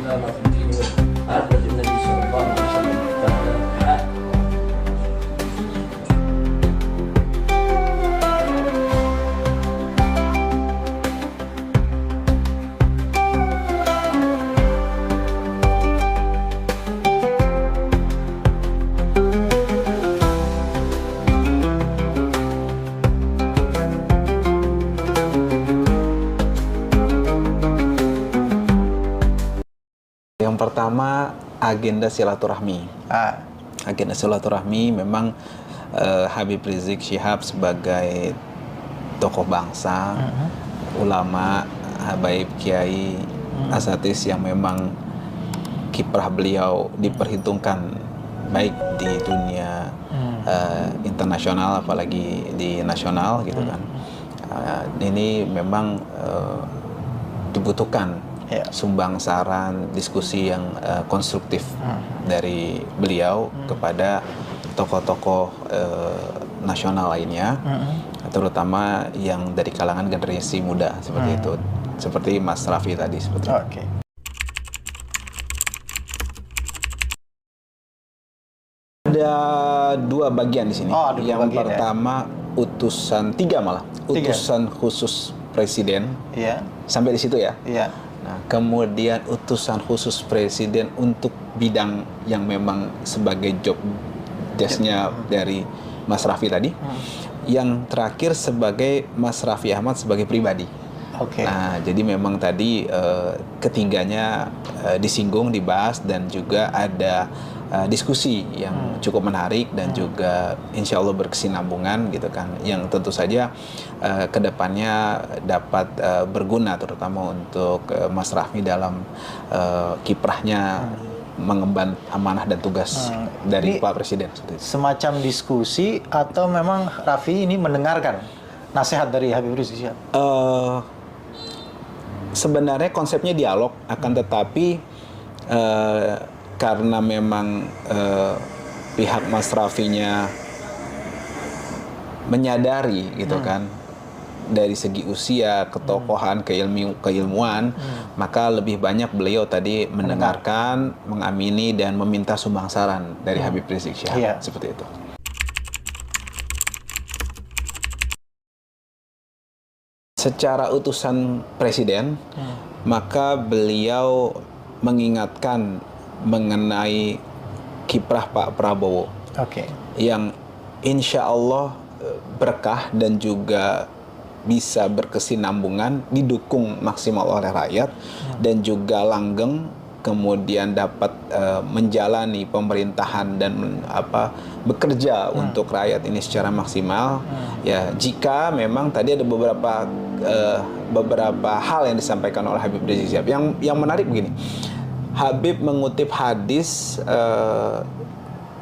لنا في الدين والآخرة النبي صلى الله عليه وسلم. Yang pertama, agenda silaturahmi. Agenda silaturahmi memang Habib Rizik Syihab sebagai tokoh bangsa, ulama, habaib, kiai, asatis yang memang kiprah beliau diperhitungkan baik di dunia internasional apalagi di nasional gitu kan. Ini memang dibutuhkan sumbang saran, diskusi yang konstruktif dari beliau kepada tokoh-tokoh nasional lainnya, terutama yang dari kalangan generasi muda seperti itu, seperti Mas Raffi tadi seperti itu. Ada dua bagian di sini. Yang pertama tiga utusan khusus presiden. Sampai di situ ya. Nah, kemudian utusan khusus presiden untuk bidang yang memang sebagai job desk-nya dari Mas Raffi tadi. Yang terakhir sebagai Mas Raffi Ahmad sebagai pribadi. Nah, jadi memang tadi ketiganya disinggung, dibahas, dan juga ada diskusi yang cukup menarik dan juga insya Allah berkesinambungan gitu kan, yang tentu saja kedepannya dapat berguna terutama untuk Mas Raffi dalam kiprahnya mengemban amanah dan tugas dari Pak Presiden. Semacam diskusi atau memang Raffi ini mendengarkan nasihat dari Habib Rizik Syihab? Sebenarnya konsepnya dialog, akan tetapi karena memang pihak Mas Raffinya menyadari gitu kan, dari segi usia, ketokohan, keilmuan, maka lebih banyak beliau tadi mendengarkan, mengamini, dan meminta sumbang saran dari Habib Rizik Syihab. Seperti itu. Secara utusan presiden, maka beliau mengingatkan mengenai kiprah Pak Prabowo, yang insya Allah berkah dan juga bisa berkesinambungan, didukung maksimal oleh rakyat, dan juga langgeng, kemudian dapat menjalani pemerintahan dan bekerja untuk rakyat ini secara maksimal. Ya, jika memang tadi ada beberapa hal yang disampaikan oleh Habib Rizik Syihab, yang menarik begini. Habib mengutip hadis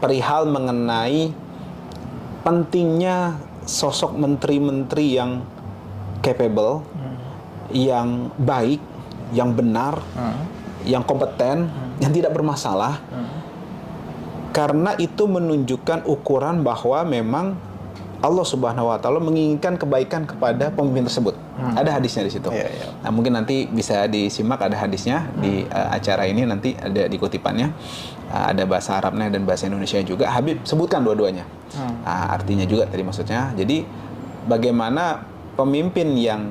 perihal mengenai pentingnya sosok menteri-menteri yang capable, yang baik, yang benar, yang kompeten, yang tidak bermasalah, karena itu menunjukkan ukuran bahwa memang Allah Subhanahu Wa Taala menginginkan kebaikan kepada pemimpin tersebut. Ada hadisnya di situ. Nah, mungkin nanti bisa disimak, ada hadisnya di acara ini, nanti ada di kutipannya. Ada bahasa Arabnya dan bahasa Indonesia juga. Habib sebutkan dua-duanya. Artinya juga tadi maksudnya. Jadi bagaimana pemimpin yang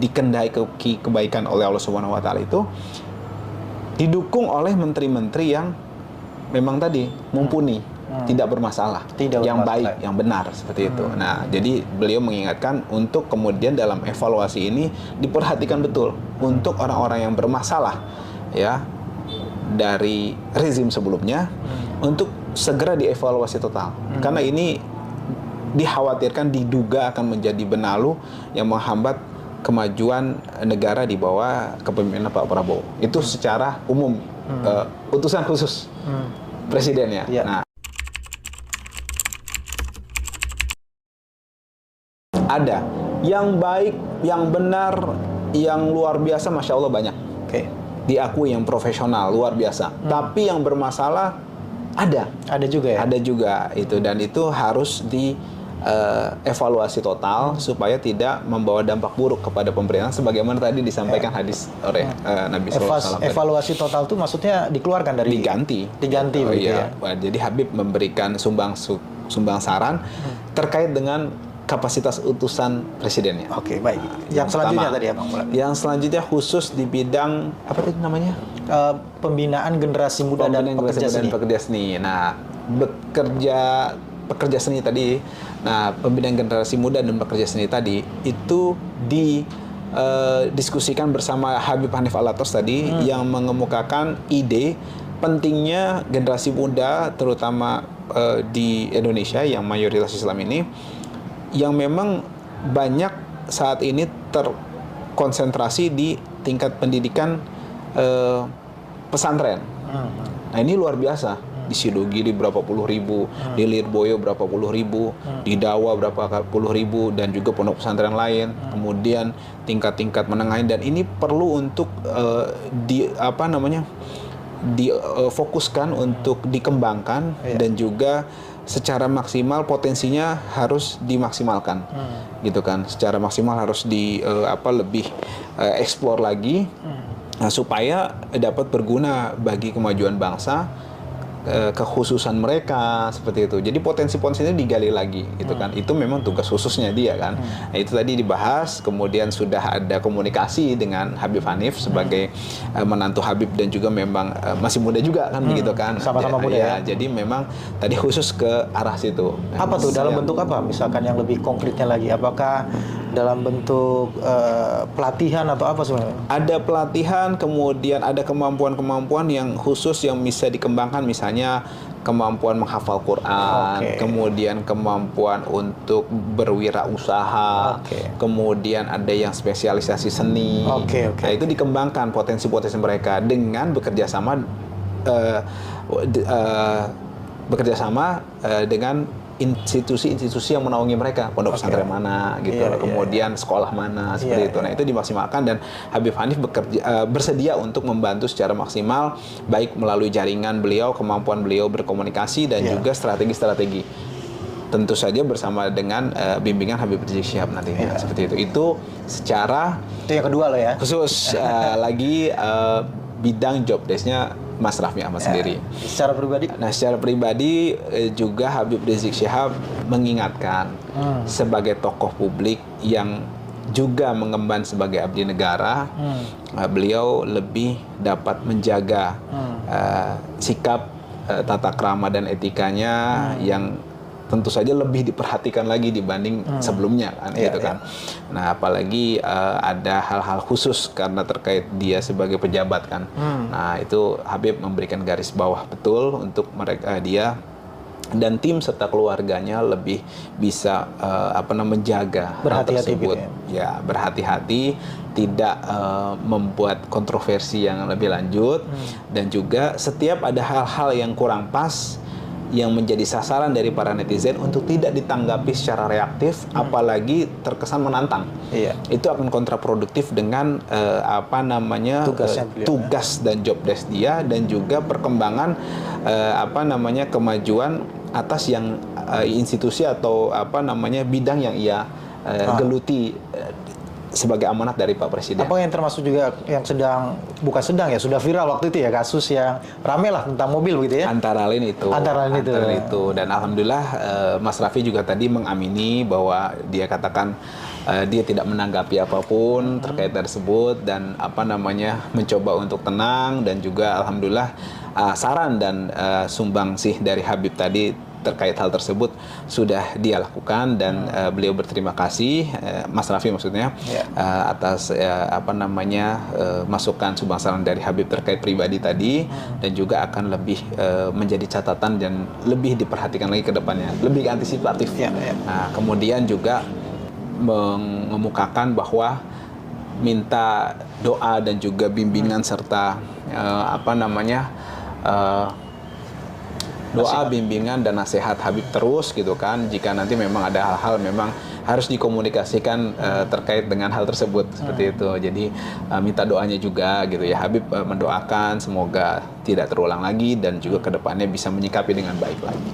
dikendaki kebaikan oleh Allah Subhanahu Wa Taala itu didukung oleh menteri-menteri yang memang tadi mumpuni, tidak bermasalah, yang baik, yang benar, seperti itu. Nah, jadi beliau mengingatkan untuk kemudian dalam evaluasi ini diperhatikan betul untuk orang-orang yang bermasalah ya dari rezim sebelumnya, untuk segera dievaluasi total. Karena ini dikhawatirkan, diduga akan menjadi benalu yang menghambat kemajuan negara di bawah kepemimpinan Pak Prabowo. Itu secara umum utusan khusus presidennya. Nah, ada yang baik, yang benar, yang luar biasa, masya Allah banyak. Diakui yang profesional luar biasa. Tapi yang bermasalah ada juga ya. Ada juga itu, dan itu harus evaluasi total supaya tidak membawa dampak buruk kepada pemerintahan sebagaimana tadi disampaikan hadis oleh Nabi SAW. Evaluasi total itu maksudnya dikeluarkan dari Diganti begitu ya. Wah, jadi Habib memberikan sumbang saran terkait dengan kapasitas utusan presidennya. Oke, baik. Yang selanjutnya tadi Bang Mulad. Yang selanjutnya khusus di bidang apa tadi namanya? Pembinaan generasi muda dan pekerja seni. Nah, pekerja seni tadi. Nah, pembinaan generasi muda dan pekerja seni tadi itu diskusikan bersama Habib Hanif Alatas tadi yang mengemukakan ide pentingnya generasi muda terutama di Indonesia yang mayoritas Islam ini yang memang banyak saat ini terkonsentrasi di tingkat pendidikan pesantren. Nah, ini luar biasa. Di Sidogiri berapa puluh ribu, di Lirboyo berapa puluh ribu, di Dawa berapa puluh ribu, dan juga pondok pesantren lain. Kemudian tingkat-tingkat menengah, dan ini perlu untuk difokuskan untuk dikembangkan dan juga secara maksimal potensinya harus dimaksimalkan, gitu kan? Secara maksimal harus lebih eksplor lagi, supaya dapat berguna bagi kemajuan bangsa, kekhususan mereka seperti itu. Jadi potensi-potensinya digali lagi, gitu kan? Itu memang tugas khususnya dia kan. Nah, itu tadi dibahas, kemudian sudah ada komunikasi dengan Habib Hanif sebagai menantu Habib dan juga memang masih muda juga kan, begitu kan? Sama-sama muda ya. Jadi memang tadi khusus ke arah situ. Apa tuh dalam bentuk apa? Misalkan yang lebih konkretnya lagi, apakah dalam bentuk pelatihan atau apa sebenarnya? Ada pelatihan, kemudian ada kemampuan-kemampuan yang khusus yang bisa dikembangkan, misalnya kemampuan menghafal Quran, kemudian kemampuan untuk berwirausaha, kemudian ada yang spesialisasi seni. Nah, itu dikembangkan potensi-potensi mereka dengan bekerja sama dengan institusi-institusi yang menaungi mereka, pondok pesantren mana gitu, kemudian sekolah mana seperti itu. Nah, itu dimaksimalkan dan Habib Hanif bersedia untuk membantu secara maksimal, baik melalui jaringan beliau, kemampuan beliau berkomunikasi dan juga strategi-strategi. Tentu saja bersama dengan bimbingan Habib Rizik Syihab nantinya seperti itu. Itu secara itu yang kedua loh ya. Khusus lagi bidang job desk-nya Mas Raffi Ahmad sendiri. Secara pribadi? Nah, secara pribadi juga Habib Rizik Syihab mengingatkan sebagai tokoh publik yang juga mengemban sebagai abdi negara, beliau lebih dapat menjaga sikap, tata krama dan etikanya yang tentu saja lebih diperhatikan lagi dibanding sebelumnya kan, gitu kan. Nah, apalagi ada hal-hal khusus karena terkait dia sebagai pejabat kan. Nah, itu Habib memberikan garis bawah betul untuk mereka, dia dan tim serta keluarganya lebih bisa menjaga hal tersebut. Gitu ya, berhati-hati, tidak membuat kontroversi yang lebih lanjut, dan juga setiap ada hal-hal yang kurang pas yang menjadi sasaran dari para netizen untuk tidak ditanggapi secara reaktif, apalagi terkesan menantang. Itu akan kontraproduktif dengan tugas dan job desk dia, dan juga perkembangan kemajuan atas yang institusi atau bidang yang ia geluti sebagai amanat dari Pak Presiden. Apa yang termasuk juga yang sudah viral waktu itu ya, kasus yang rame lah tentang mobil begitu ya? Antara lain itu. Dan alhamdulillah Mas Raffi juga tadi mengamini bahwa dia katakan dia tidak menanggapi apapun terkait tersebut, dan mencoba untuk tenang, dan juga alhamdulillah saran dan sumbangsih dari Habib tadi terkait hal tersebut sudah dia lakukan, dan beliau berterima kasih, Mas Raffi maksudnya, atas masukan sumbangsi dari Habib terkait pribadi tadi, dan juga akan lebih menjadi catatan dan lebih diperhatikan lagi ke depannya, lebih antisipatif. Nah, kemudian juga mengemukakan bahwa minta doa dan juga bimbingan serta doa, bimbingan dan nasihat Habib terus gitu kan, jika nanti memang ada hal-hal memang harus dikomunikasikan terkait dengan hal tersebut seperti itu. Jadi minta doanya juga gitu ya, Habib mendoakan semoga tidak terulang lagi dan juga kedepannya bisa menyikapi dengan baik lagi.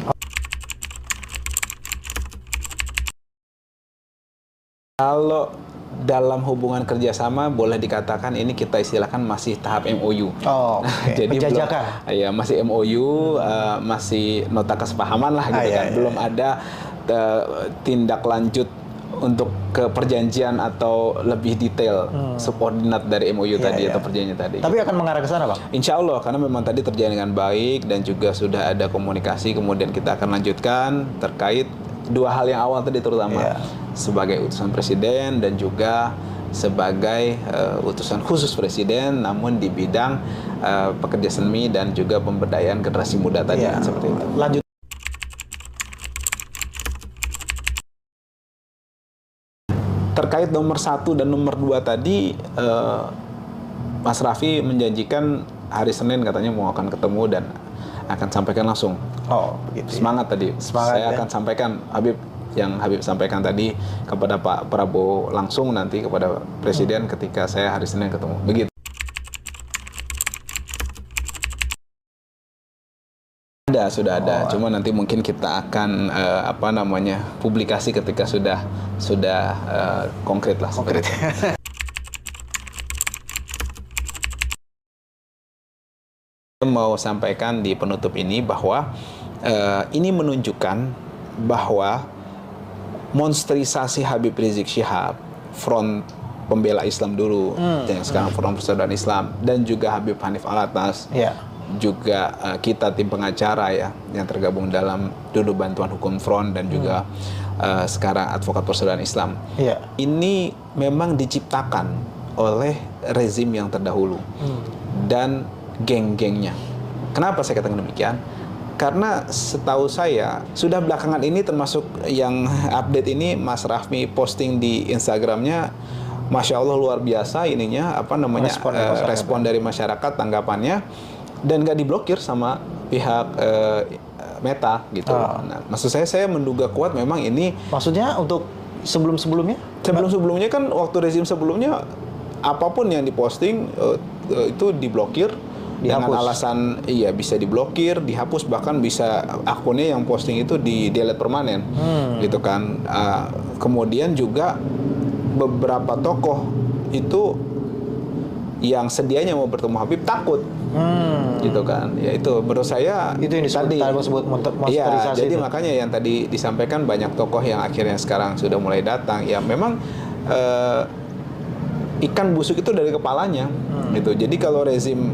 Kalau dalam hubungan kerjasama boleh dikatakan ini kita istilahkan masih tahap MOU. Oh, okay. Jadi penjajakan. Ya masih MOU, masih nota kesepahaman lah gitu kan. Belum ada tindak lanjut untuk ke perjanjian atau lebih detail subordinat dari MOU tadi atau perjanjian tadi. Tapi akan mengarah ke sana, Bang? Insya Allah, karena memang tadi terjalin dengan baik dan juga sudah ada komunikasi, kemudian kita akan lanjutkan terkait dua hal yang awal tadi terutama sebagai utusan presiden dan juga sebagai utusan khusus presiden, namun di bidang pekerja seni dan juga pemberdayaan generasi muda tadi seperti itu. Lanjut. Terkait nomor 1 dan nomor 2 tadi, Mas Raffi menjanjikan hari Senin katanya mau akan ketemu dan akan sampaikan langsung. Oh, begitu. Semangat tadi. Saya akan sampaikan Habib sampaikan tadi kepada Pak Prabowo langsung nanti kepada Presiden ketika saya hari Senin ketemu. Begitu. Sudah ada. Cuma nanti mungkin kita akan publikasi ketika sudah konkret lah. Konkret. Mau sampaikan di penutup ini bahwa ini menunjukkan bahwa monsterisasi Habib Rizik Syihab, front pembela Islam dulu, yang sekarang front persaudaraan Islam, dan juga Habib Hanif Alatas, juga kita tim pengacara yang tergabung dalam dulu bantuan hukum front dan juga sekarang advokat persaudaraan Islam. Ini memang diciptakan oleh rezim yang terdahulu dan geng-gengnya. Kenapa saya katakan demikian? Karena setahu saya sudah belakangan ini termasuk yang update ini Mas Raffi posting di Instagramnya, Masya Allah luar biasa ininya respon dari masyarakat, tanggapannya, dan nggak diblokir sama pihak Meta gitu. Nah, maksud saya menduga kuat memang ini. Maksudnya untuk sebelum-sebelumnya? Sebelum-sebelumnya kan waktu rezim sebelumnya apapun yang diposting itu diblokir. Dengan alasan bisa diblokir, dihapus, bahkan bisa akunnya yang posting itu di delete permanen, gitu kan. Kemudian juga beberapa tokoh itu yang sedianya mau bertemu Habib takut, gitu kan. Ya itu menurut saya itu yang disebut monsterisasi. Jadi makanya yang tadi disampaikan banyak tokoh yang akhirnya sekarang sudah mulai datang. Ya memang ikan busuk itu dari kepalanya, gitu. Jadi kalau rezim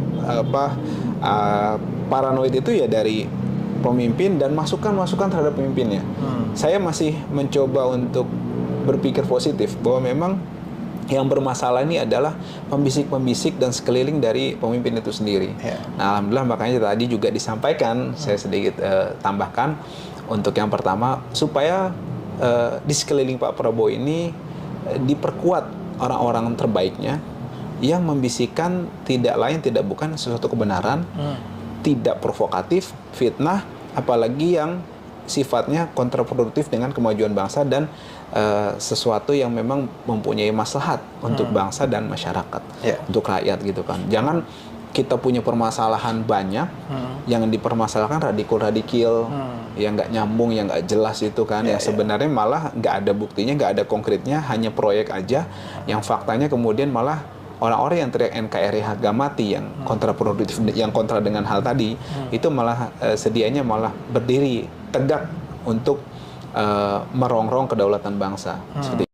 paranoid itu ya dari pemimpin dan masukan-masukan terhadap pemimpinnya. Saya masih mencoba untuk berpikir positif bahwa memang yang bermasalah ini adalah pembisik-pembisik dan sekeliling dari pemimpin itu sendiri. Nah, alhamdulillah makanya tadi juga disampaikan, saya sedikit tambahkan untuk yang pertama supaya di sekeliling Pak Prabowo ini diperkuat orang-orang terbaiknya yang membisikkan tidak lain tidak bukan sesuatu kebenaran, tidak provokatif, fitnah, apalagi yang sifatnya kontraproduktif dengan kemajuan bangsa dan sesuatu yang memang mempunyai maslahat untuk bangsa dan masyarakat, untuk rakyat gitu kan. Jangan kita punya permasalahan banyak yang dipermasalahkan radikal-radikil, yang nggak nyambung, yang nggak jelas itu kan, yang sebenarnya malah nggak ada buktinya, nggak ada konkretnya, hanya proyek aja, yang faktanya kemudian malah orang-orang yang teriak NKRI harga mati yang kontraproduktif, yang kontra dengan hal tadi, itu malah sedianya malah berdiri tegak untuk merongrong kedaulatan bangsa. Seperti